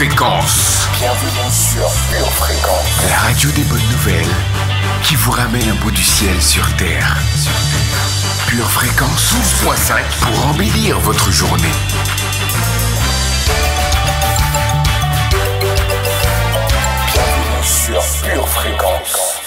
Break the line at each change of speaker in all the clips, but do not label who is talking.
Fréquence.
Bienvenue sur Pure Fréquence.
La radio des bonnes nouvelles qui vous ramène un bout du ciel sur Terre. Pure Fréquence 12.5 pour embellir votre journée.
Bienvenue sur Pure Fréquence.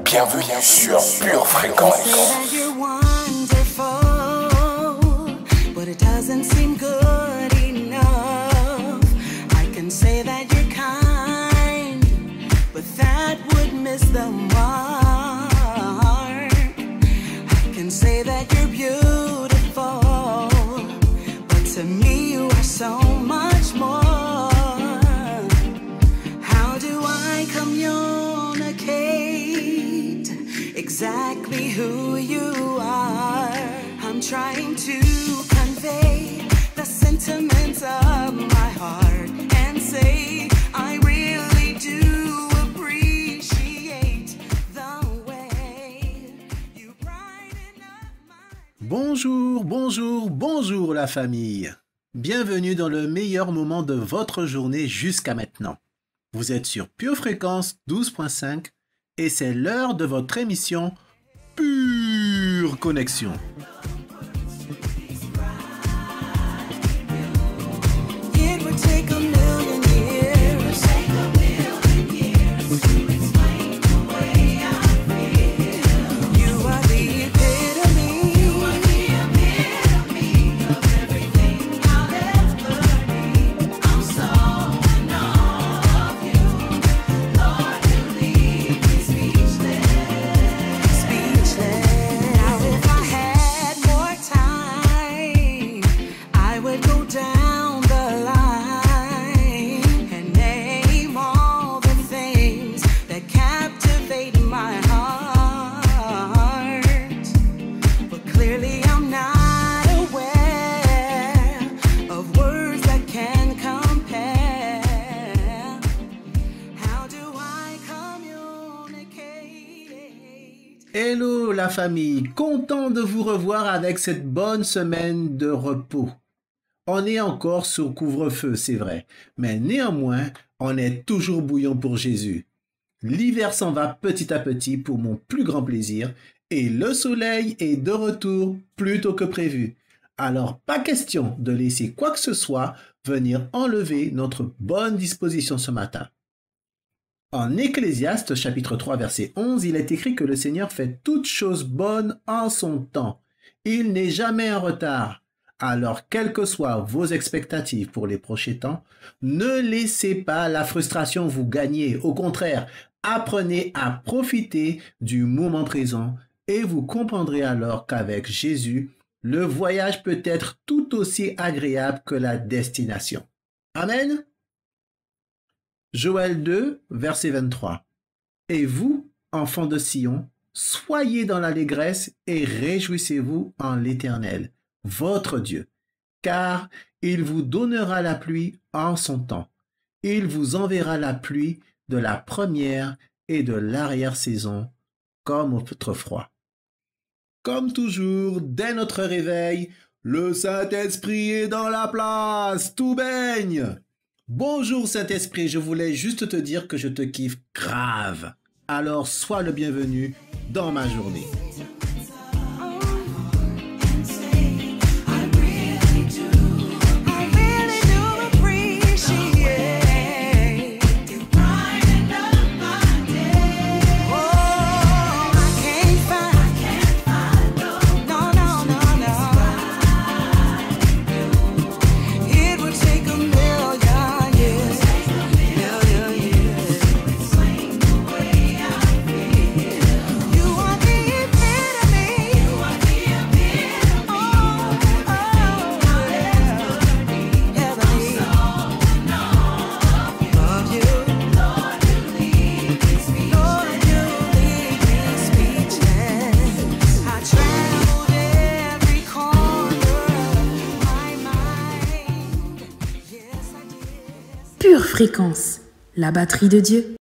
Bienvenue sur Pure Fréquence.
Exactly who you are. I'm trying to convey the sentiments of my heart and say I really do appreciate the way you brighten up my...
Bonjour, bonjour, bonjour la famille. Bienvenue dans le meilleur moment de votre journée jusqu'à maintenant. Vous êtes sur Pure Fréquence 12.5 et c'est l'heure de votre émission Pure Connexion. Hello la famille, content de vous revoir avec cette bonne semaine de repos. On est encore sous couvre-feu, c'est vrai, mais néanmoins, on est toujours bouillant pour Jésus. L'hiver s'en va petit à petit pour mon plus grand plaisir et le soleil est de retour plus tôt que prévu. Alors, pas question de laisser quoi que ce soit venir enlever notre bonne disposition ce matin. En Ecclésiaste chapitre 3 verset 11, il est écrit que le Seigneur fait toutes choses bonnes en son temps. Il n'est jamais en retard. Alors, quelles que soient vos expectatives pour les prochains temps, ne laissez pas la frustration vous gagner. Au contraire, apprenez à profiter du moment présent et vous comprendrez alors qu'avec Jésus, le voyage peut être tout aussi agréable que la destination. Amen. Joël 2, verset 23. Et vous, enfants de Sion, soyez dans l'allégresse et réjouissez-vous en l'Éternel, votre Dieu, car il vous donnera la pluie en son temps. Il vous enverra la pluie de la première et de l'arrière-saison, comme autrefois. Comme toujours, dès notre réveil, le Saint-Esprit est dans la place, tout baigne. Bonjour Saint-Esprit, je voulais juste te dire que je te kiffe grave. Alors sois le bienvenu dans ma journée.
You are the
Fréquence, la batterie de Dieu.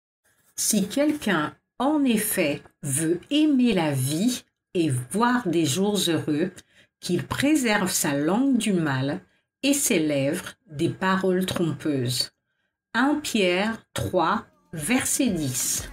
Si quelqu'un, en effet, veut aimer la vie et voir des jours heureux, qu'il préserve sa langue du mal et ses lèvres des paroles trompeuses. 1 Pierre 3, verset 10.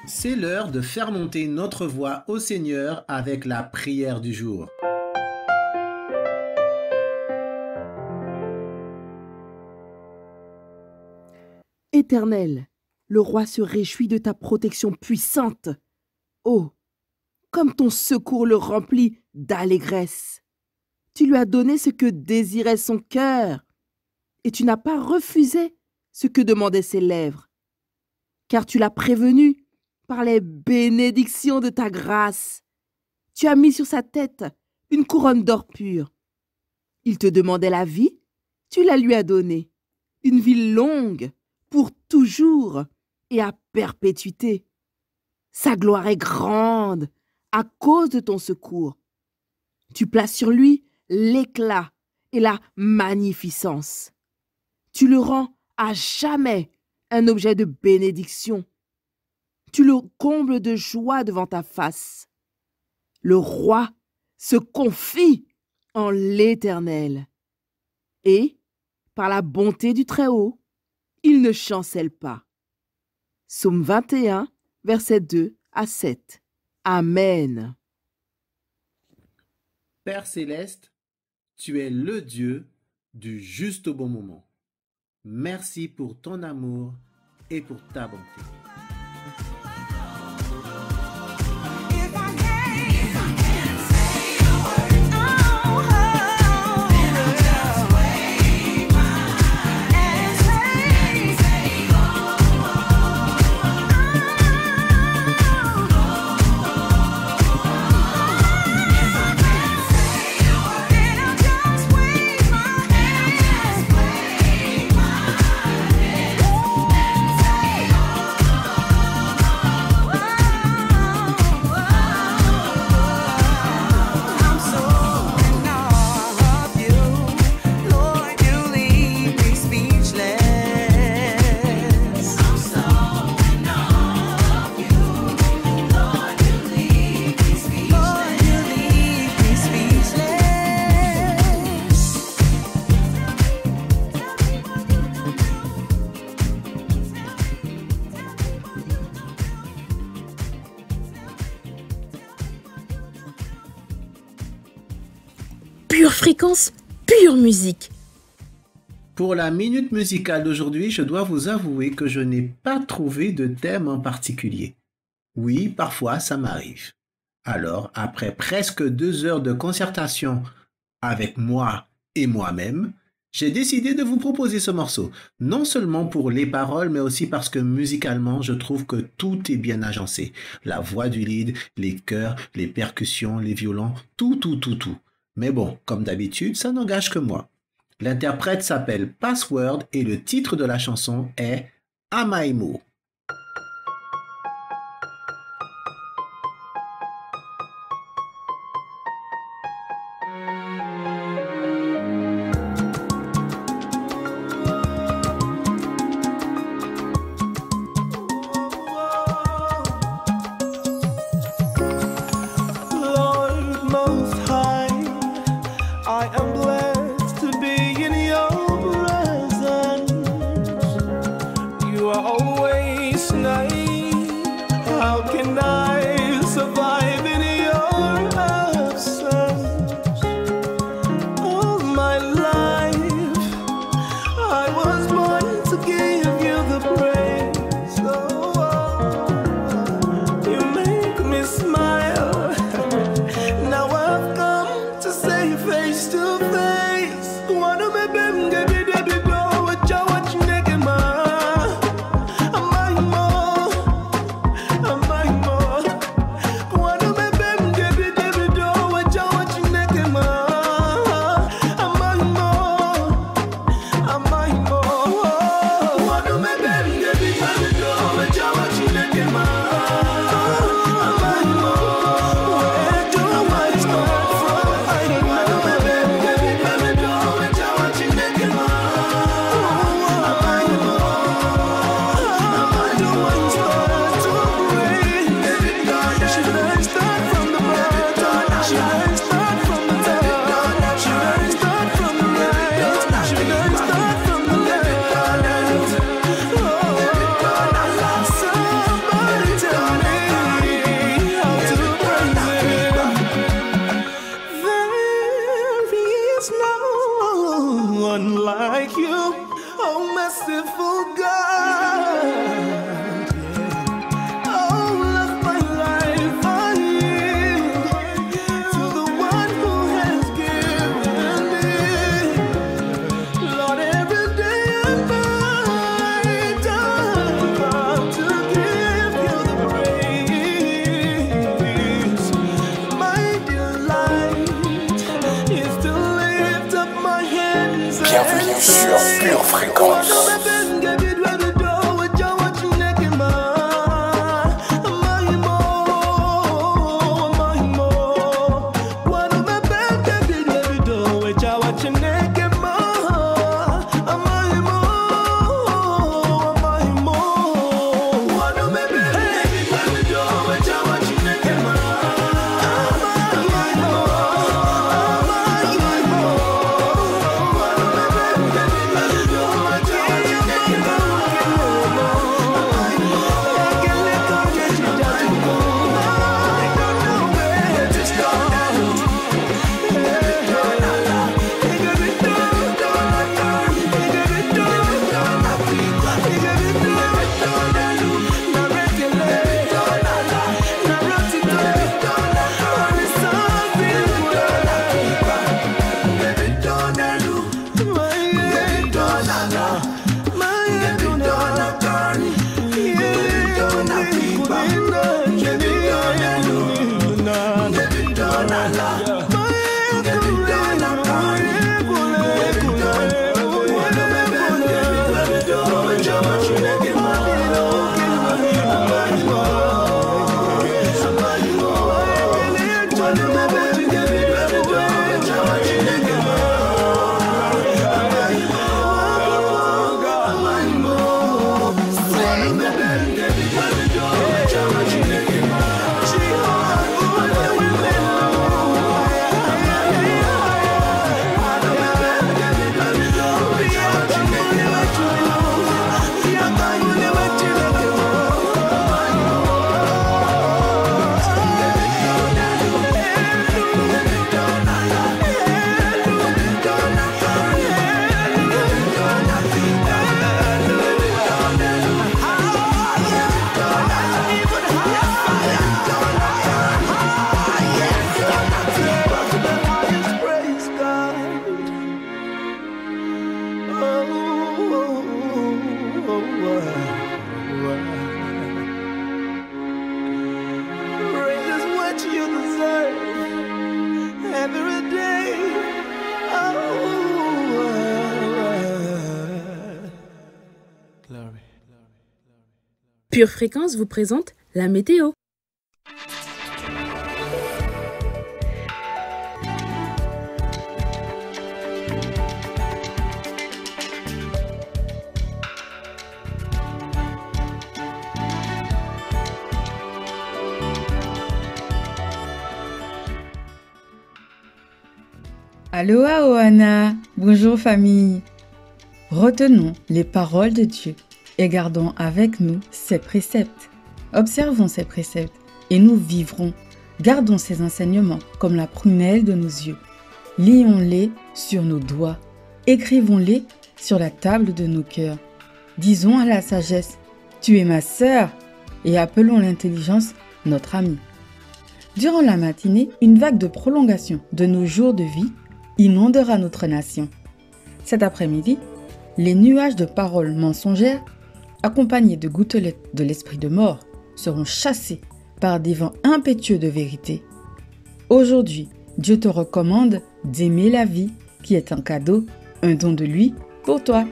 C'est l'heure de faire monter notre voix au Seigneur avec la prière du jour.
Éternel, le roi se réjouit de ta protection puissante. Oh, comme ton secours le remplit d'allégresse. Tu lui as donné ce que désirait son cœur, et tu n'as pas refusé ce que demandaient ses lèvres, car tu l'as prévenu par les bénédictions de ta grâce. Tu as mis sur sa tête une couronne d'or pur. Il te demandait la vie, tu la lui as donnée. Une vie longue, pour toujours et à perpétuité. Sa gloire est grande à cause de ton secours. Tu places sur lui l'éclat et la magnificence. Tu le rends à jamais un objet de bénédiction. Tu le combles de joie devant ta face. Le roi se confie en l'Éternel. Et, par la bonté du Très-Haut, il ne chancelle pas. Psaume 21, versets 2 à 7. Amen.
Père céleste, tu es le Dieu du juste au bon moment. Merci pour ton amour et pour ta bonté.
Pure fréquence, pure musique.
Pour la minute musicale d'aujourd'hui, je dois vous avouer que je n'ai pas trouvé de thème en particulier. Oui, parfois ça m'arrive. Alors, après presque 2 heures de concertation avec moi et moi-même, j'ai décidé de vous proposer ce morceau. Non seulement pour les paroles, mais aussi parce que musicalement, je trouve que tout est bien agencé. La voix du lead, les chœurs, les percussions, les violons, tout. Mais bon, comme d'habitude, ça n'engage que moi. L'interprète s'appelle Password et le titre de la chanson est Amaimo.
sur Pure Fréquence.
Pure Fréquence vous présente la météo.
Aloha Ohana, bonjour famille. Retenons les paroles de Dieu et gardons avec nous ses préceptes. Observons ses préceptes et nous vivrons. Gardons ses enseignements comme la prunelle de nos yeux. Lions-les sur nos doigts. Écrivons-les sur la table de nos cœurs. Disons à la sagesse, tu es ma sœur, et appelons l'intelligence notre amie. Durant la matinée, une vague de prolongation de nos jours de vie inondera notre nation. Cet après-midi, les nuages de paroles mensongères, accompagnés de gouttelettes de l'esprit de mort, seront chassés par des vents impétueux de vérité. Aujourd'hui, Dieu te recommande d'aimer la vie qui est un cadeau, un don de lui pour toi.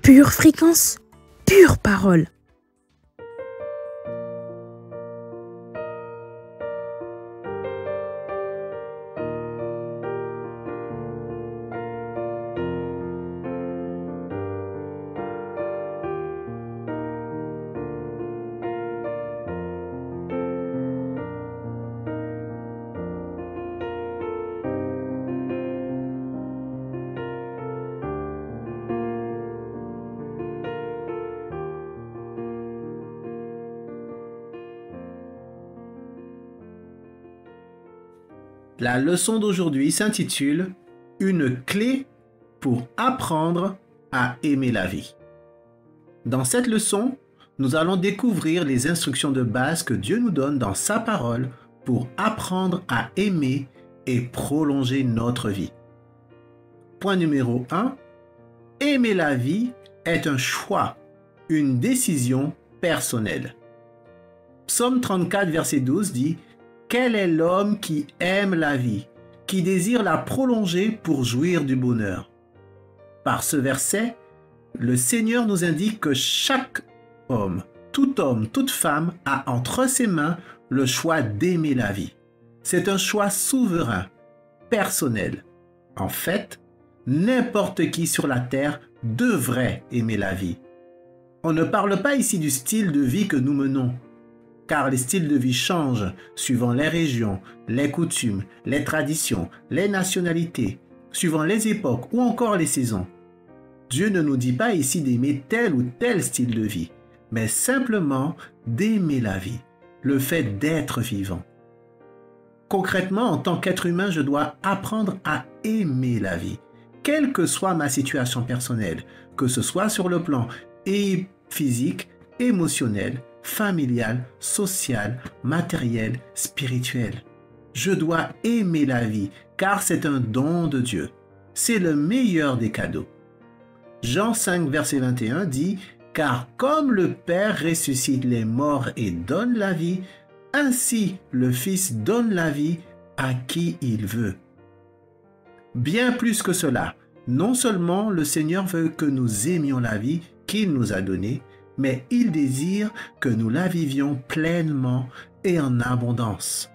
Pure Fréquence, pure parole.
La leçon d'aujourd'hui s'intitule « Une clé pour apprendre à aimer la vie ». Dans cette leçon, nous allons découvrir les instructions de base que Dieu nous donne dans sa parole pour apprendre à aimer et prolonger notre vie. Point numéro 1. Aimer la vie est un choix, une décision personnelle. Psaume 34, verset 12 dit « Quel est l'homme qui aime la vie, qui désire la prolonger pour jouir du bonheur ?» Par ce verset, le Seigneur nous indique que chaque homme, toute femme a entre ses mains le choix d'aimer la vie. C'est un choix souverain, personnel. En fait, n'importe qui sur la terre devrait aimer la vie. On ne parle pas ici du style de vie que nous menons, car les styles de vie changent suivant les régions, les coutumes, les traditions, les nationalités, suivant les époques ou encore les saisons. Dieu ne nous dit pas ici d'aimer tel ou tel style de vie, mais simplement d'aimer la vie, le fait d'être vivant. Concrètement, en tant qu'être humain, je dois apprendre à aimer la vie, quelle que soit ma situation personnelle, que ce soit sur le plan physique, émotionnel, familial, social, matériel, spirituel. Je dois aimer la vie, car c'est un don de Dieu. C'est le meilleur des cadeaux. Jean 5, verset 21 dit « Car comme le Père ressuscite les morts et donne la vie, ainsi le Fils donne la vie à qui il veut. » Bien plus que cela, non seulement le Seigneur veut que nous aimions la vie qu'il nous a donnée, mais il désire que nous la vivions pleinement et en abondance.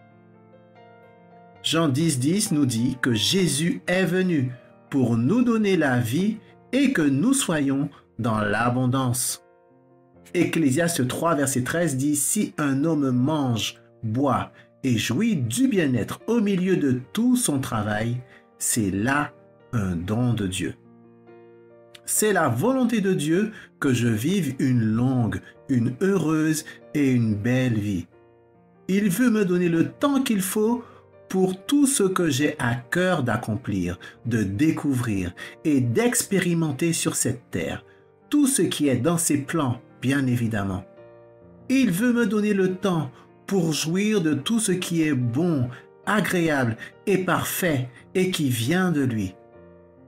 Jean 10, 10 nous dit que Jésus est venu pour nous donner la vie et que nous soyons dans l'abondance. Ecclésiaste 3, verset 13 dit « Si un homme mange, boit et jouit du bien-être au milieu de tout son travail, c'est là un don de Dieu. » C'est la volonté de Dieu que je vive une longue, une heureuse et une belle vie. Il veut me donner le temps qu'il faut pour tout ce que j'ai à cœur d'accomplir, de découvrir et d'expérimenter sur cette terre, tout ce qui est dans ses plans, bien évidemment. Il veut me donner le temps pour jouir de tout ce qui est bon, agréable et parfait et qui vient de lui.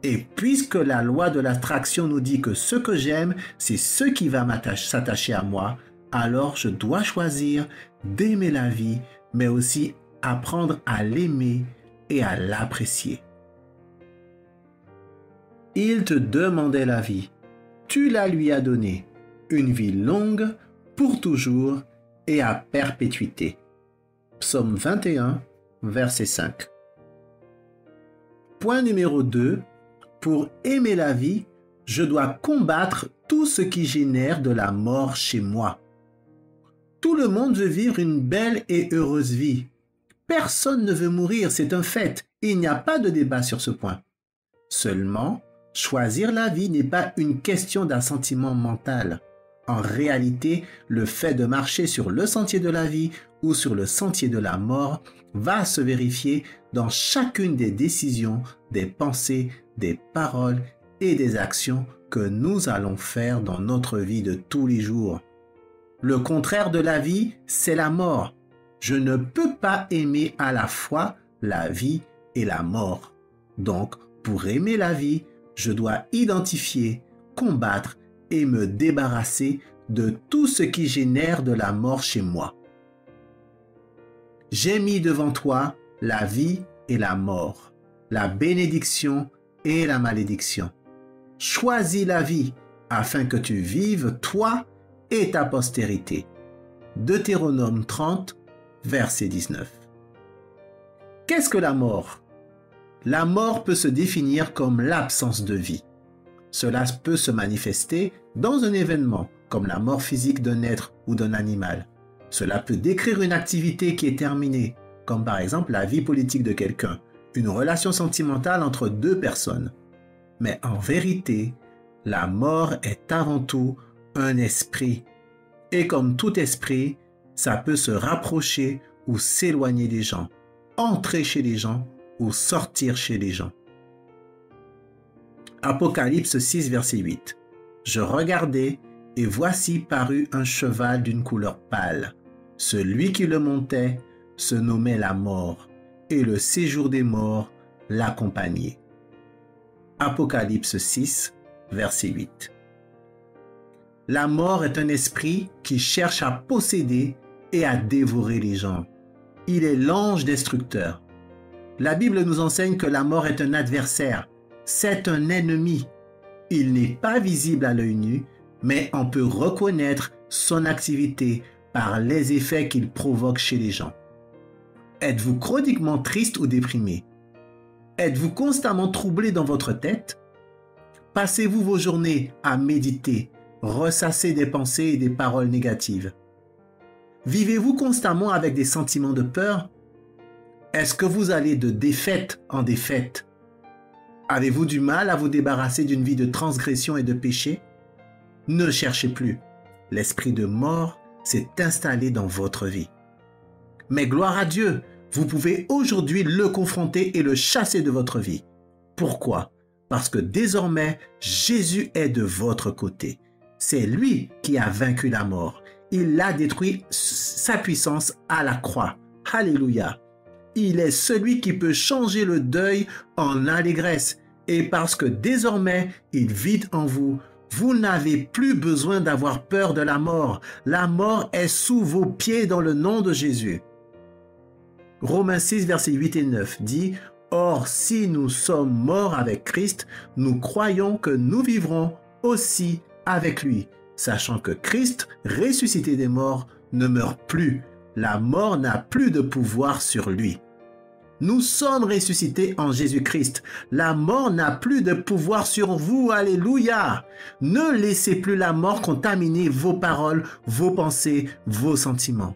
Et puisque la loi de l'attraction nous dit que ce que j'aime, c'est ce qui va s'attacher à moi, alors je dois choisir d'aimer la vie, mais aussi apprendre à l'aimer et à l'apprécier. Il te demandait la vie, tu la lui as donnée, une vie longue, pour toujours et à perpétuité. Psaume 21, verset 5. Point numéro 2. Pour aimer la vie, je dois combattre tout ce qui génère de la mort chez moi. Tout le monde veut vivre une belle et heureuse vie. Personne ne veut mourir, c'est un fait. Il n'y a pas de débat sur ce point. Seulement, choisir la vie n'est pas une question d'assentiment mental. En réalité, le fait de marcher sur le sentier de la vie ou sur le sentier de la mort va se vérifier dans chacune des décisions, des pensées, des paroles et des actions que nous allons faire dans notre vie de tous les jours. Le contraire de la vie, c'est la mort. Je ne peux pas aimer à la fois la vie et la mort. Donc, pour aimer la vie, je dois identifier, combattre et me débarrasser de tout ce qui génère de la mort chez moi. J'ai mis devant toi la vie et la mort, la bénédiction et la malédiction. Choisis la vie afin que tu vives toi et ta postérité. Deutéronome 30, verset 19. Qu'est-ce que la mort? La mort peut se définir comme l'absence de vie. Cela peut se manifester dans un événement, comme la mort physique d'un être ou d'un animal. Cela peut décrire une activité qui est terminée, comme par exemple la vie politique de quelqu'un, une relation sentimentale entre deux personnes. Mais en vérité, la mort est avant tout un esprit. Et comme tout esprit, ça peut se rapprocher ou s'éloigner des gens, entrer chez les gens ou sortir chez les gens. Apocalypse 6, verset 8. Je regardai, et voici parut un cheval d'une couleur pâle. Celui qui le montait se nommait la mort, et le séjour des morts l'accompagnait. Apocalypse 6, verset 8. La mort est un esprit qui cherche à posséder et à dévorer les gens. Il est l'ange destructeur. La Bible nous enseigne que la mort est un adversaire, c'est un ennemi. Il n'est pas visible à l'œil nu, mais on peut reconnaître son activité par les effets qu'il provoque chez les gens. Êtes-vous chroniquement triste ou déprimé? Êtes-vous constamment troublé dans votre tête? Passez-vous vos journées à méditer, ressasser des pensées et des paroles négatives? Vivez-vous constamment avec des sentiments de peur? Est-ce que vous allez de défaite en défaite? Avez-vous du mal à vous débarrasser d'une vie de transgression et de péché? Ne cherchez plus. L'esprit de mort s'est installé dans votre vie. Mais gloire à Dieu, vous pouvez aujourd'hui le confronter et le chasser de votre vie. Pourquoi? Parce que désormais, Jésus est de votre côté. C'est lui qui a vaincu la mort. Il a détruit sa puissance à la croix. Alléluia. Il est celui qui peut changer le deuil en allégresse. Et parce que désormais, il vit en vous, vous n'avez plus besoin d'avoir peur de la mort. La mort est sous vos pieds dans le nom de Jésus. Romains 6, versets 8 et 9 dit « Or, si nous sommes morts avec Christ, nous croyons que nous vivrons aussi avec lui, sachant que Christ, ressuscité des morts, ne meurt plus. La mort n'a plus de pouvoir sur lui. » Nous sommes ressuscités en Jésus-Christ. La mort n'a plus de pouvoir sur vous. Alléluia. Ne laissez plus la mort contaminer vos paroles, vos pensées, vos sentiments.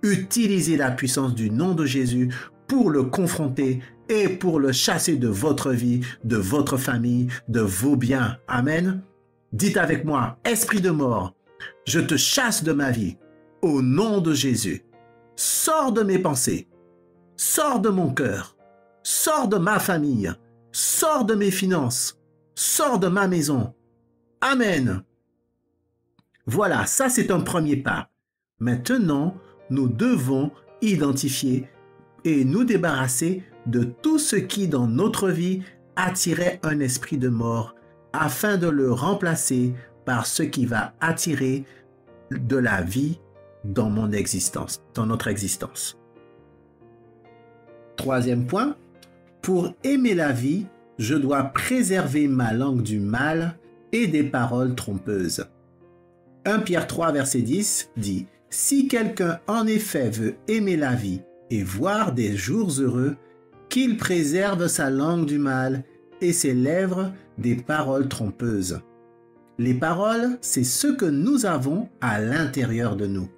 Utilisez la puissance du nom de Jésus pour le confronter et pour le chasser de votre vie, de votre famille, de vos biens. Amen. Dites avec moi, esprit de mort, je te chasse de ma vie au nom de Jésus. Sors de mes pensées. Sors de mon cœur, sors de ma famille, sors de mes finances, sors de ma maison. Amen. Voilà, ça c'est un premier pas. Maintenant, nous devons identifier et nous débarrasser de tout ce qui dans notre vie attirait un esprit de mort afin de le remplacer par ce qui va attirer de la vie dans mon existence, dans notre existence. Troisième point, pour aimer la vie, je dois préserver ma langue du mal et des paroles trompeuses. 1 Pierre 3, verset 10 dit « Si quelqu'un en effet veut aimer la vie et voir des jours heureux, qu'il préserve sa langue du mal et ses lèvres des paroles trompeuses. » Les paroles, c'est ce que nous avons à l'intérieur de nous.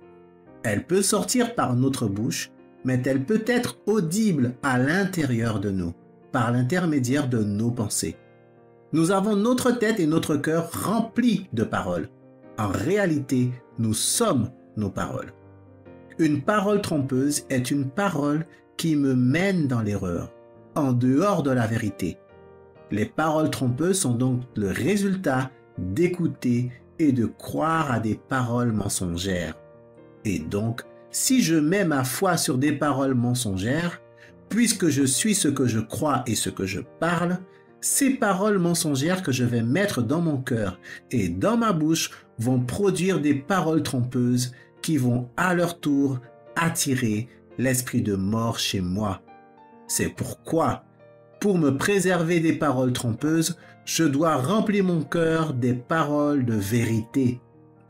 Elle peut sortir par notre bouche, mais elle peut être audible à l'intérieur de nous, par l'intermédiaire de nos pensées. Nous avons notre tête et notre cœur remplis de paroles. En réalité, nous sommes nos paroles. Une parole trompeuse est une parole qui me mène dans l'erreur, en dehors de la vérité. Les paroles trompeuses sont donc le résultat d'écouter et de croire à des paroles mensongères. Et donc, si je mets ma foi sur des paroles mensongères, puisque je suis ce que je crois et ce que je parle, ces paroles mensongères que je vais mettre dans mon cœur et dans ma bouche vont produire des paroles trompeuses qui vont à leur tour attirer l'esprit de mort chez moi. C'est pourquoi, pour me préserver des paroles trompeuses, je dois remplir mon cœur des paroles de vérité.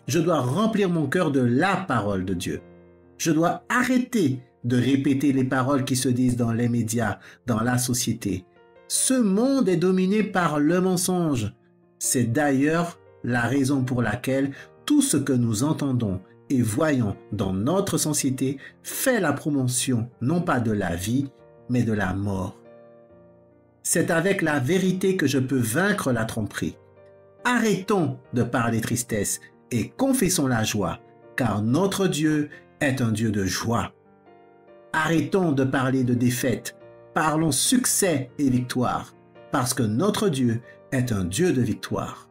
Je dois remplir mon cœur de la parole de Dieu. Je dois arrêter de répéter les paroles qui se disent dans les médias, dans la société. Ce monde est dominé par le mensonge. C'est d'ailleurs la raison pour laquelle tout ce que nous entendons et voyons dans notre société fait la promotion non pas de la vie, mais de la mort. C'est avec la vérité que je peux vaincre la tromperie. Arrêtons de parler tristesse et confessons la joie, car notre Dieu est un Dieu de joie. Arrêtons de parler de défaite, parlons succès et victoire, parce que notre Dieu est un Dieu de victoire.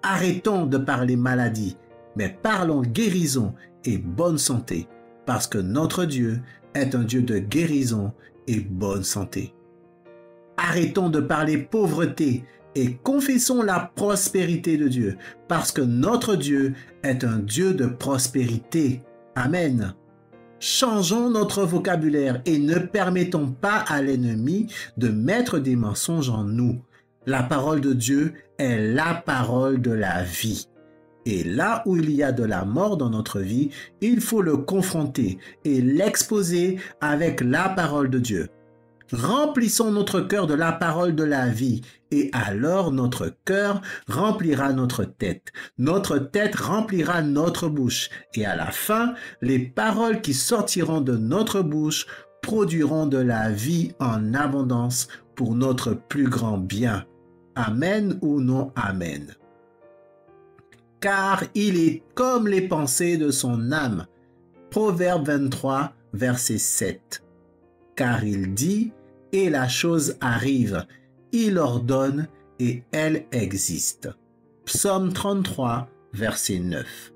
Arrêtons de parler maladie, mais parlons guérison et bonne santé, parce que notre Dieu est un Dieu de guérison et bonne santé. Arrêtons de parler pauvreté et confessons la prospérité de Dieu, parce que notre Dieu est un Dieu de prospérité. Amen. Changeons notre vocabulaire et ne permettons pas à l'ennemi de mettre des mensonges en nous. La parole de Dieu est la parole de la vie. Et là où il y a de la mort dans notre vie, il faut le confronter et l'exposer avec la parole de Dieu. Remplissons notre cœur de la parole de la vie, et alors notre cœur remplira notre tête remplira notre bouche, et à la fin, les paroles qui sortiront de notre bouche produiront de la vie en abondance pour notre plus grand bien. Amen ou non amen. Car il est comme les pensées de son âme. Proverbe 23, verset 7. Car il dit, et la chose arrive. Il ordonne, et elle existe. Psaume 33, verset 9.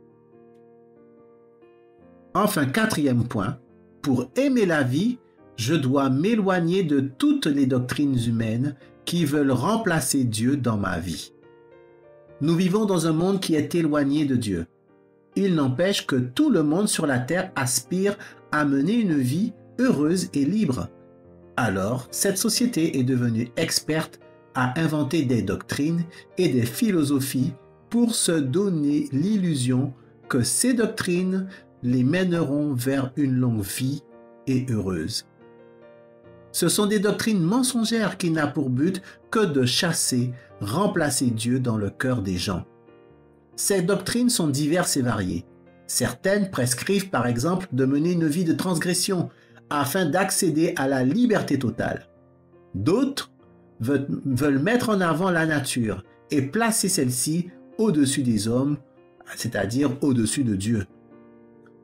Enfin, quatrième point, pour aimer la vie, je dois m'éloigner de toutes les doctrines humaines qui veulent remplacer Dieu dans ma vie. Nous vivons dans un monde qui est éloigné de Dieu. Il n'empêche que tout le monde sur la terre aspire à mener une vie heureuse et libre. Alors, cette société est devenue experte à inventer des doctrines et des philosophies pour se donner l'illusion que ces doctrines les mèneront vers une longue vie et heureuse. Ce sont des doctrines mensongères qui n'ont pour but que de chasser, remplacer Dieu dans le cœur des gens. Ces doctrines sont diverses et variées. Certaines prescrivent par exemple de mener une vie de transgression afin d'accéder à la liberté totale. D'autres veulent mettre en avant la nature et placer celle-ci au-dessus des hommes, c'est-à-dire au-dessus de Dieu.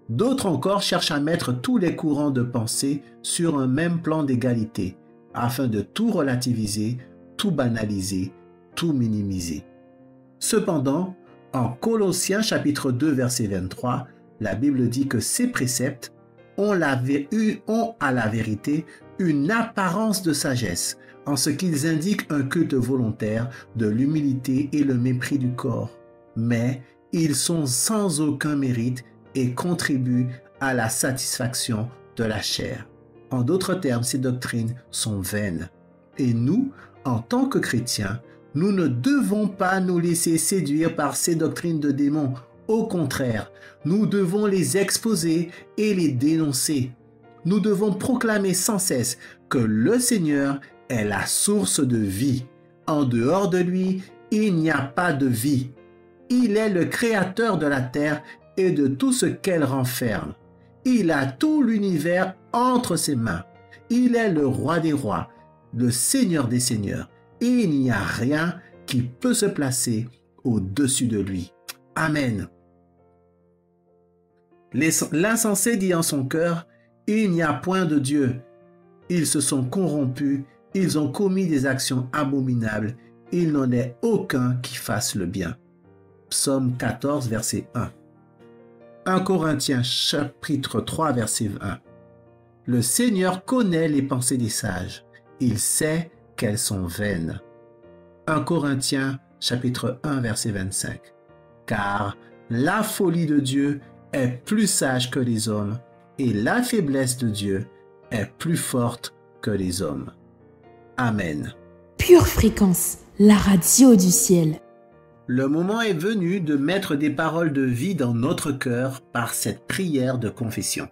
D'autres encore cherchent à mettre tous les courants de pensée sur un même plan d'égalité, afin de tout relativiser, tout banaliser, tout minimiser. Cependant, en Colossiens chapitre 2 verset 23, la Bible dit que ces préceptes ont à la vérité une apparence de sagesse, en ce qu'ils indiquent un culte volontaire de l'humilité et le mépris du corps. Mais ils sont sans aucun mérite et contribuent à la satisfaction de la chair. En d'autres termes, ces doctrines sont vaines. Et nous, en tant que chrétiens, nous ne devons pas nous laisser séduire par ces doctrines de démons. Au contraire, nous devons les exposer et les dénoncer. Nous devons proclamer sans cesse que le Seigneur est la source de vie. En dehors de lui, il n'y a pas de vie. Il est le créateur de la terre et de tout ce qu'elle renferme. Il a tout l'univers entre ses mains. Il est le roi des rois, le Seigneur des seigneurs. Et il n'y a rien qui peut se placer au-dessus de lui. Amen. L'insensé dit en son cœur, il n'y a point de Dieu. Ils se sont corrompus, ils ont commis des actions abominables. Il n'en est aucun qui fasse le bien. Psaume 14, verset 1. 1 Corinthiens chapitre 3, verset 1. Le Seigneur connaît les pensées des sages. Il sait qu'elles sont vaines. 1 Corinthiens chapitre 1, verset 25. Car la folie de Dieu est plus sage que les hommes, et la faiblesse de Dieu est plus forte que les hommes. Amen.
Pure Fréquence, la radio du ciel.
Le moment est venu de mettre des paroles de vie dans notre cœur par cette prière de confession.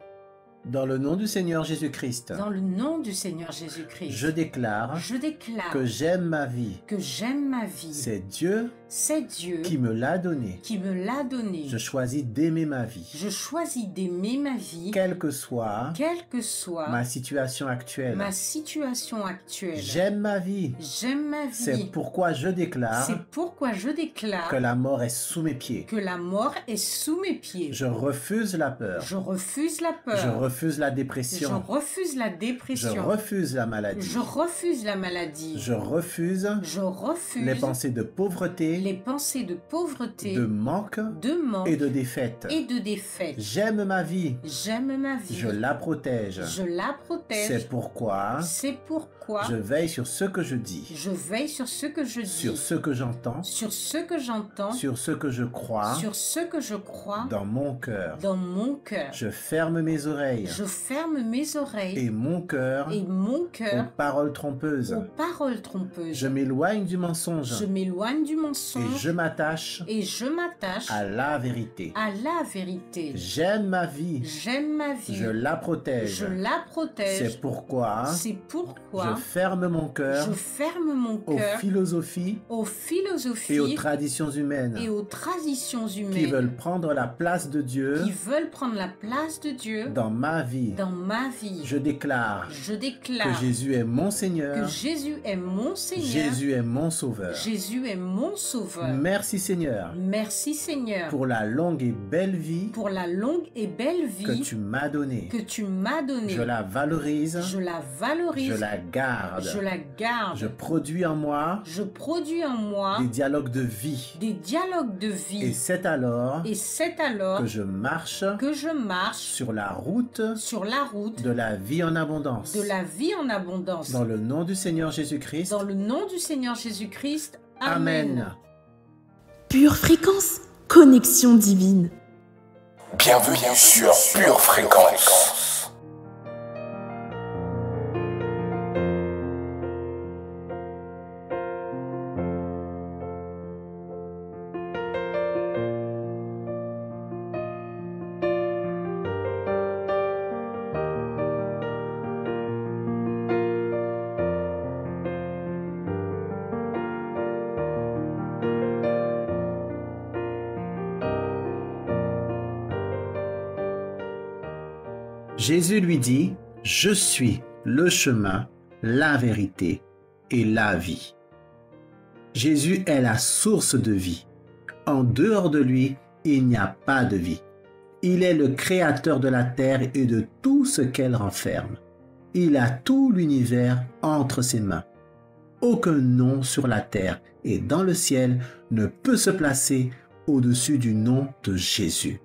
Dans le nom du Seigneur Jésus-Christ,
Dans le nom du Seigneur Jésus-Christ,
je déclare
je déclare
que j'aime ma vie.
que j'aime ma vie.
C'est Dieu
C'est Dieu
qui me l'a donnée.
qui me l'a donnée.
Je choisis d'aimer ma vie,
Je choisis d'aimer ma vie,
quelle que soit
quelle que soit
ma situation actuelle.
ma situation actuelle.
J'aime ma vie.
J'aime ma vie.
C'est pourquoi je déclare
C'est pourquoi je déclare
que la mort est sous mes pieds.
que la mort est sous mes pieds.
Je refuse la peur.
Je refuse la
Je
peur.
refuse la
Je
dépression.
refuse la
Je
dépression.
refuse la maladie.
Je refuse la maladie.
Je refuse
Je refuse
les pensées de pauvreté
les pensées de pauvreté,
de manque
de manque
et de défaite.
et de défaite.
J'aime ma vie,
J'aime ma vie.
je la protège.
Je la protège.
C'est pourquoi
C'est pourquoi
je veille sur ce que je dis,
je veille sur ce que je dis,
sur ce que j'entends,
sur ce que j'entends,
sur ce que je crois
sur ce que je crois
dans mon cœur.
dans mon cœur.
Je ferme mes oreilles
Je ferme mes oreilles
et mon cœur
et mon
aux
cœur
paroles trompeuses.
aux paroles trompeuses.
Je m'éloigne du mensonge
Je m'éloigne du
et
mensonge
je m'attache
et je m'attache
à la vérité.
à la vérité.
J'aime ma vie,
J'aime ma vie.
je la protège.
Je la protège.
C'est pourquoi
C'est pourquoi
je ferme mon cœur
je ferme mon
aux
cœur
philosophies
aux philosophies
et aux traditions humaines
et aux traditions
qui
humaines
veulent prendre la place de Dieu
qui veulent prendre la place de Dieu
dans ma vie.
dans ma vie.
Je déclare
Je
que
déclare
Jésus est mon Seigneur,
que Jésus est mon Seigneur.
Jésus est mon Sauveur.
Jésus est mon Sauveur.
Merci Seigneur
Merci Seigneur
pour la longue et belle vie
pour la longue et belle vie
que tu m'as donnée.
que tu m'as donnée.
Je la valorise,
Je la valorise.
je la garde.
Je la garde.
Je produis en moi
Je produis en moi
des dialogues de vie.
des dialogues de vie.
Et c'est alors
Et c'est alors
que je marche
que je marche
sur la route
sur la route
de la vie en abondance.
de la vie en abondance.
Dans le nom du Seigneur Jésus-Christ.
Dans le nom du Seigneur Jésus-Christ.
Amen.
Pure fréquence, connexion divine.
Bienvenue sur Pure Fréquence.
Jésus lui dit, « Je suis le chemin, la vérité et la vie. » Jésus est la source de vie. En dehors de lui, il n'y a pas de vie. Il est le créateur de la terre et de tout ce qu'elle renferme. Il a tout l'univers entre ses mains. Aucun nom sur la terre et dans le ciel ne peut se placer au-dessus du nom de Jésus.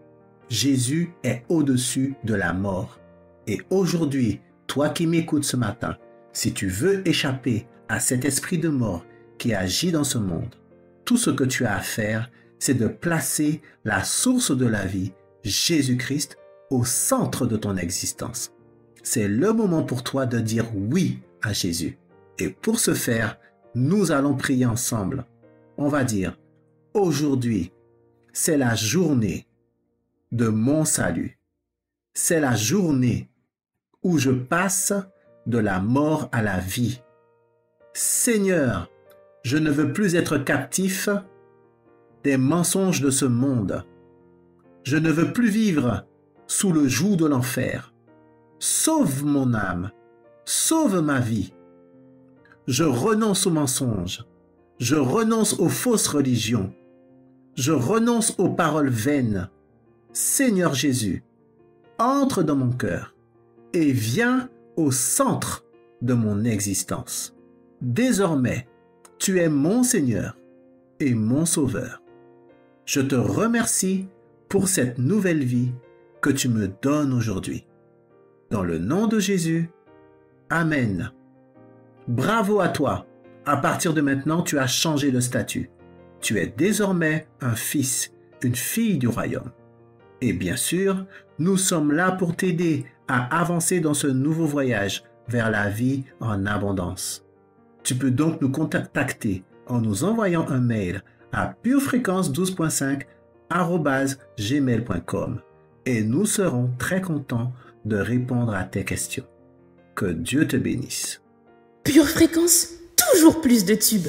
Jésus est au-dessus de la mort. Et aujourd'hui, toi qui m'écoutes ce matin, si tu veux échapper à cet esprit de mort qui agit dans ce monde, tout ce que tu as à faire, c'est de placer la source de la vie, Jésus-Christ, au centre de ton existence. C'est le moment pour toi de dire oui à Jésus. Et pour ce faire, nous allons prier ensemble. On va dire, aujourd'hui, c'est la journée de mon salut. C'est la journée où je passe de la mort à la vie. Seigneur, je ne veux plus être captif des mensonges de ce monde. Je ne veux plus vivre sous le joug de l'enfer. Sauve mon âme, sauve ma vie. Je renonce aux mensonges, je renonce aux fausses religions, je renonce aux paroles vaines. Seigneur Jésus, entre dans mon cœur et viens au centre de mon existence. Désormais, tu es mon Seigneur et mon Sauveur. Je te remercie pour cette nouvelle vie que tu me donnes aujourd'hui. Dans le nom de Jésus, Amen. Bravo à toi. À partir de maintenant, tu as changé de statut. Tu es désormais un fils, une fille du royaume. Et bien sûr, nous sommes là pour t'aider à avancer dans ce nouveau voyage vers la vie en abondance. Tu peux donc nous contacter en nous envoyant un mail à purefréquence12.5@gmail.com et nous serons très contents de répondre à tes questions. Que Dieu te bénisse.
Pure fréquence, toujours plus de tubes.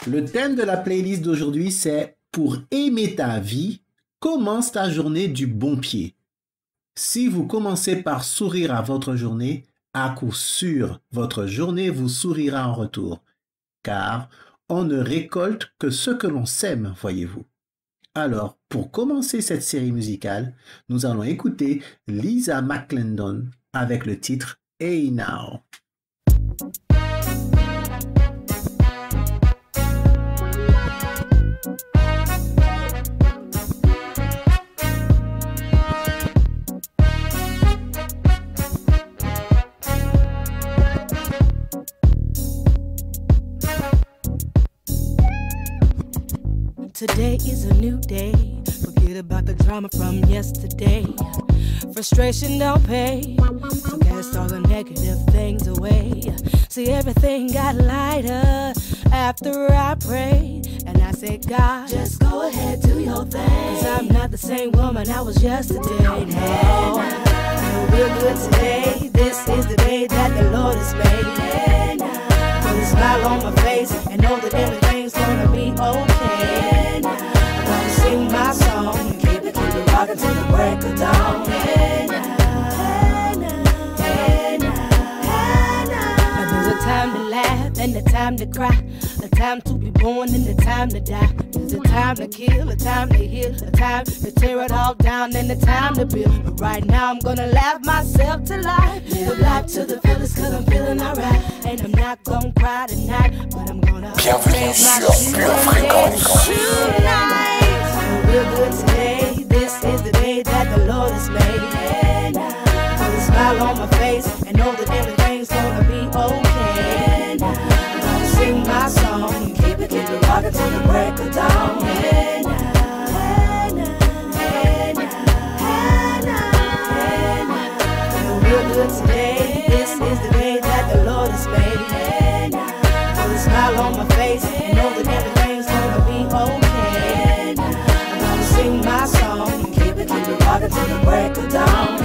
Le thème de la playlist d'aujourd'hui, c'est « Pour aimer ta vie, commence ta journée du bon pied ». Si vous commencez par sourire à votre journée, à coup sûr, votre journée vous sourira en retour. Car on ne récolte que ce que l'on sème, voyez-vous. Alors, pour commencer cette série musicale, nous allons écouter Lisa McClendon avec le titre Hey Now.
Today is a new day. Forget about the drama from yesterday. Frustration don't pay. So cast all the negative things away. See, everything got lighter after I prayed. And I said, God, just go ahead, do your thing. Cause I'm not the same woman I was yesterday. No, we're good today. This is the day that the Lord has made. Put a smile on my face and know that everything's gonna be okay. Sing my song and keep it rockin' till the break of dawn. Now there's a time to laugh and a time to cry, a time to be born and a time to die. There's a time to kill, a time to heal, a time to tear it all down and a time to build. But right now I'm gonna laugh myself to life, live life to the fullest cause I'm feeling alright. And I'm not gonna cry tonight, but I'm gonna
Bienvenue sur Pure Fréquence.
We're good today. This is the day that the Lord has made. Put a smile on my face and know that everything's gonna be okay. I'm gonna sing my song and keep it rockin' till the break of dawn. We're good today. This is the day that the Lord has made. Put a smile on my face and know that everything's gonna be okay. Sing my song and keep it rockin' till the break of dawn.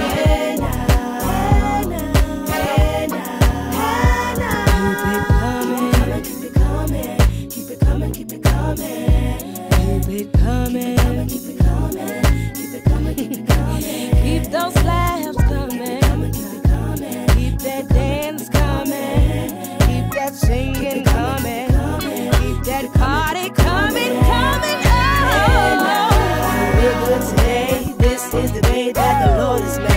Keep it coming, keep it coming, keep it coming, keep it coming, keep it coming, keep it coming, keep it coming. Keep those laughs coming, keep that dance coming, keep that singing coming, keep that party coming, coming. We're good today. This is the day that the Lord has made.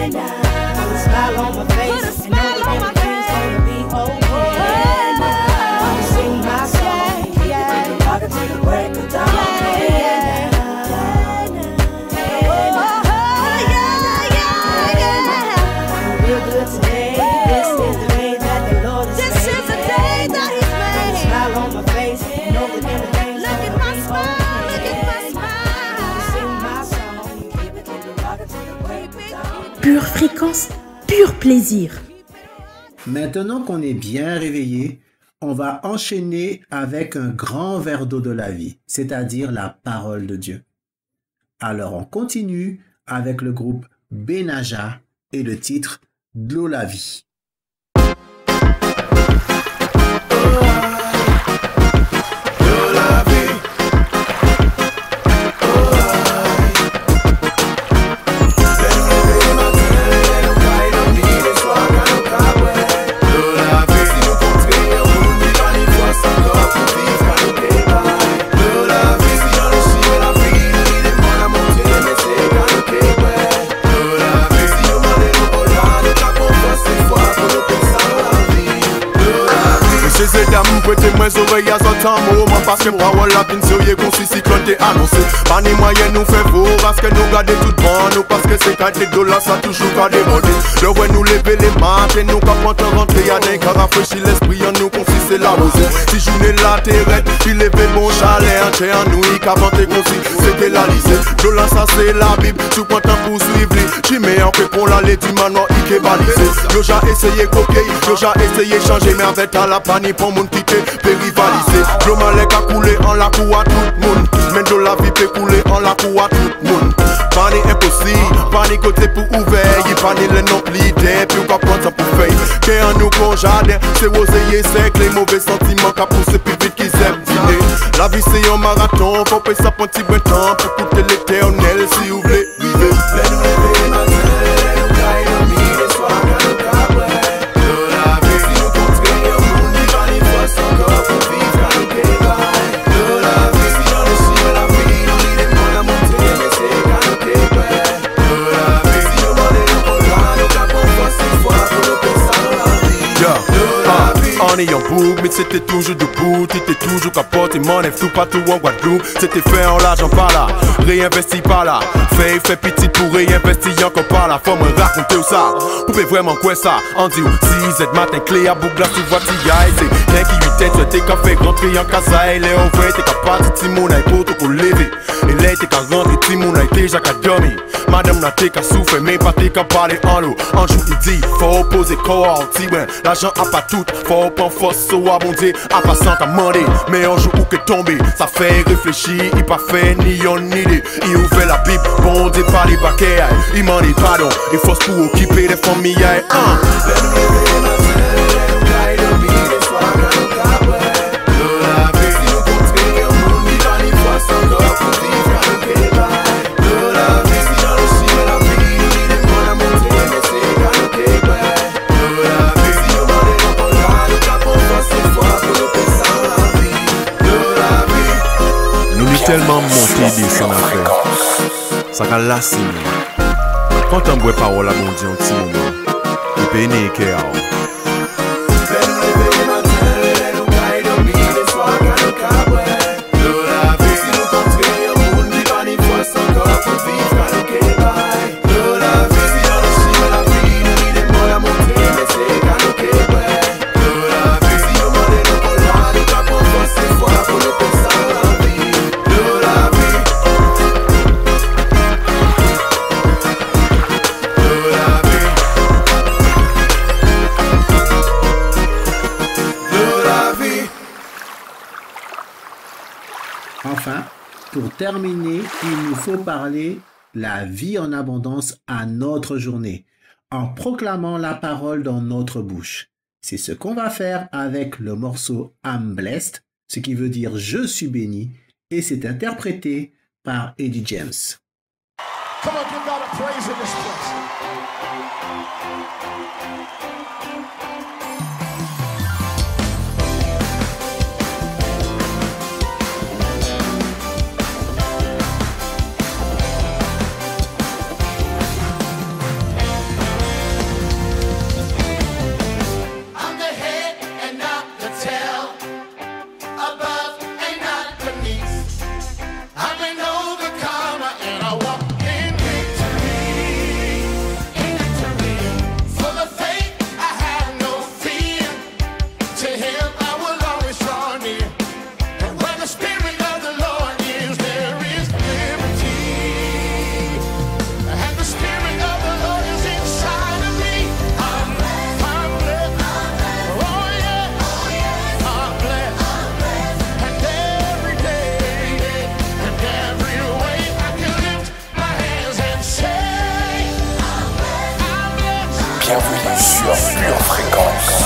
Put a smile on my face and know that everything's gonna be okay. I'll sing my song, keep it rockin' till the break of dawn. We're good today. This is the day that the Lord has made. This is the day that He's made. Put a smile on my face and know that everything's gonna be okay.
Pure Fréquence, pur plaisir.
Maintenant qu'on est bien réveillé, on va enchaîner avec un grand verre d'eau de la vie, c'est-à-dire la parole de Dieu. Alors on continue avec le groupe Benaja et le titre De l'eau la vie.
Prêtez moins oreilles à son temps moment parce que parole la fin sérieux qu'on si cyclone t'est annoncé. Pas ni moyen nous fait faux parce que nous garder tout bon nous parce que c'est 4 $ ça toujours pas démodé. Le vrai nous lever les matins nous quand on rentre y'a des cas rafraîchis l'esprit en nous qu'on si c'est la rosée. Si journée la terrette il lever bon chalet entier en nous y qu'avant t'es qu'on si c'était la lycée. Dollar ça c'est la Bible tout content pour suivre j'y mets en fait pour l'aller du manoir y qu'est balisé. Yo j'ai essayé copier yo j'ai essayé changer mais avec à la panique pour mon quitter périvalisé. L'eau malek a coulé en la cour à tout le monde. Mais de la vie peut couler en la cour à tout le monde. Pas ni impossible, pas ni côté pour ouvert. Y'a pas ni les non plidés, puis on va prendre ça pour faire. Qu'est en nous qu'on jardin, c'est rosé sec. Les mauvais sentiments qu'a poussé plus vite qu'ils aiment dîner. La vie c'est un marathon, faut payer ça pour un petit bon temps. Pour coûter l'éternel si vous voulez vivre. Fais-nous rêver matin, guide en mille et soir quand nous cabouets. Encore pour vivre quand nous débaille. De la vie, si dans le ciel, la vie, on On est en boucle, mais c'était toujours debout. T'étais toujours capote et mon tout partout en Guadeloupe. C'était fait en l'argent par là, réinvesti par là. Fait petit pour réinvestir encore par là. Faut me raconter où ça, pouvez vraiment quoi ça. On dit où 6 matin clé à boucle là, tu vois t'y c'est rien qui lui tête, t'es qu'à faire rentrer en casa. Elle est au vrai, t'es qu'à partir Timon à pour tout lever. Et là t'es qu'à rentrer Timon à déjà qu'à dormir. Madame n'a t'es qu'à souffrir, mais pas t'es qu'à parler en l'eau. Un jour il dit, faut opposer corps, t'y ben. L'argent a pas tout, faut prendre force au abondé. A pas sans qu'à demander, mais un jour où qu'est tombé. Ça fait réfléchir, il pas fait ni yon ni idée. Il ouvre la Bible, bondé par les baquets. Il m'en dit pardon, il faut pour occuper les familles. Tellement monté des sans affaire, ça va lasser. Quand on boit parole à mon Dieu un petit moment, il peut aimer cœur.
Enfin, pour terminer, il nous faut parler la vie en abondance à notre journée, en proclamant la parole dans notre bouche. C'est ce qu'on va faire avec le morceau I'm Blessed, ce qui veut dire je suis béni, et c'est interprété par Eddie James.
Come on, give God a praise in this place.
Bienvenue sur Pure Fréquence.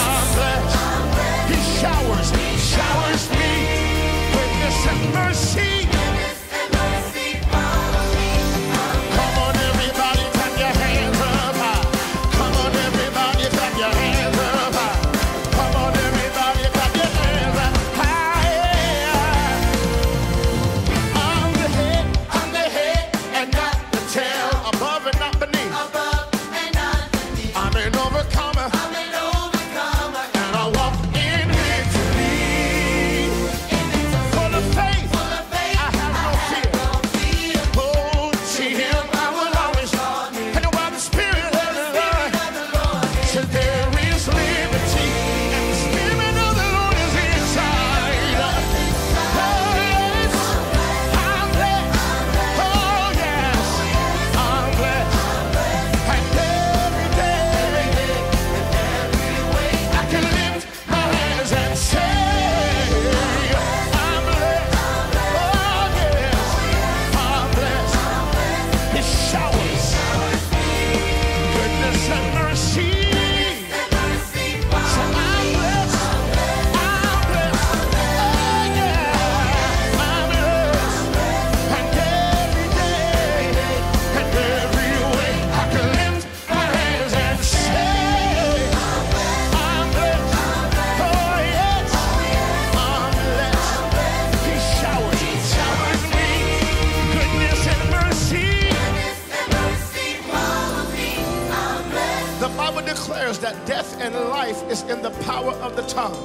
and life is in the power of the tongue.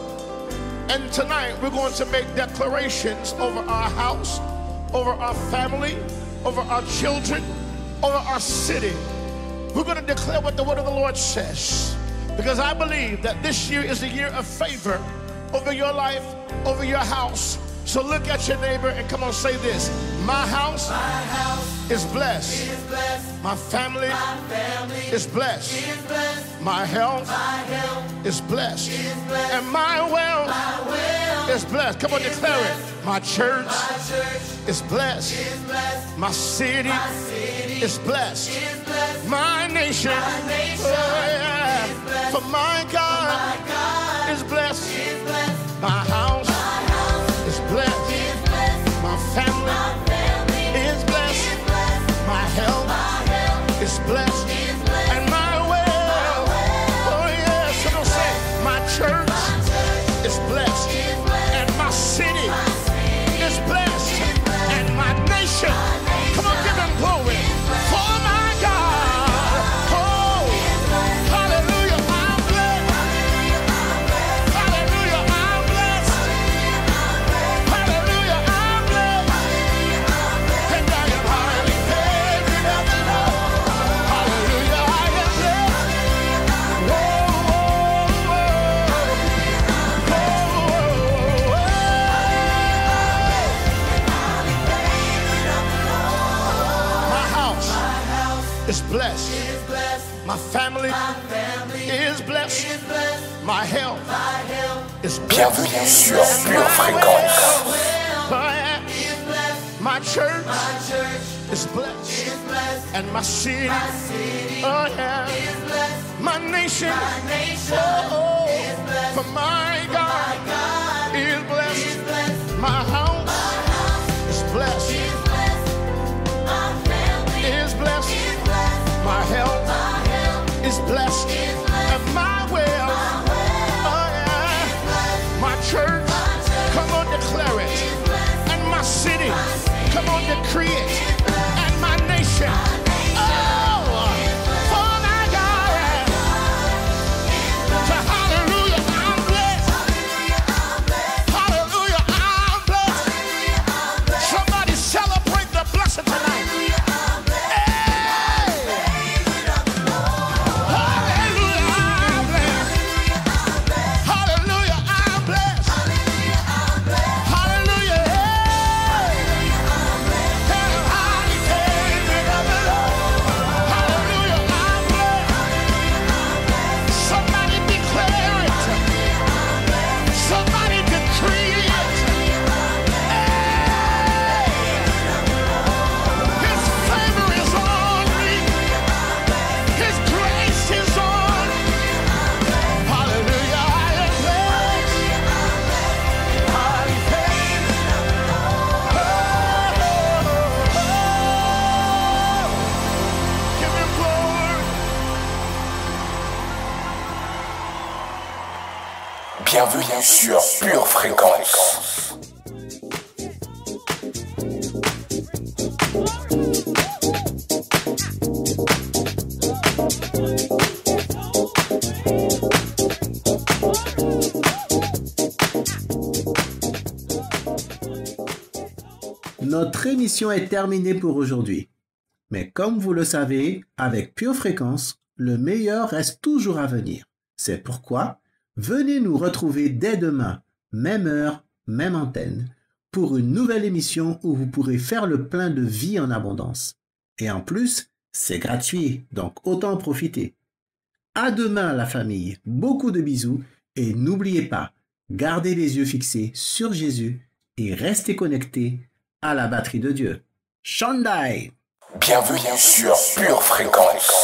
And tonight we're going to make declarations over our house, over our family, over our children, over our city. We're going to declare what the word of the Lord says, because I believe that this year is a year of favor over your life, over your house. So look at your neighbor and come on, say this. My house is blessed. My family is blessed. My health is blessed. And my wealth is blessed. Come on, declare it. My church is blessed. My city is blessed. My nation, oh yeah, for my God is blessed. My house is blessed. My family is blessed. My health is blessed. And my wealth, oh yes, it'll say, my church is blessed. And my city is blessed. And my nation, come on, give him glory. For my God, oh, hallelujah, I'm blessed. Hallelujah, I'm blessed. Hallelujah, I'm blessed. And I am highly favored of the Lord. Hallelujah, I am blessed. Whoa, my house is blessed. My family is blessed. My health is blessed.
Bienvenue sur Pure Fréquence.
My church is blessed. And my city, oh yeah, my nation, oh, for my God is blessed. My house is blessed. Is blessed. My health is blessed. And my wealth, oh yeah, my church, come on, declare it. And my city, come on, decree it. And my nation, oh, for my God, so hallelujah, I'm blessed. Hallelujah, I'm blessed. Somebody celebrate the blessing tonight.
Bienvenue sur Pure Fréquence.
Notre émission est terminée pour aujourd'hui. Mais comme vous le savez, avec Pure Fréquence, le meilleur reste toujours à venir. C'est pourquoi, venez nous retrouver dès demain, même heure, même antenne, pour une nouvelle émission où vous pourrez faire le plein de vie en abondance. Et en plus, c'est gratuit, donc autant en profiter. À demain la famille, beaucoup de bisous et n'oubliez pas, gardez les yeux fixés sur Jésus et restez connectés à la batterie de Dieu. Shandai!
Bienvenue sur Pure Fréquence.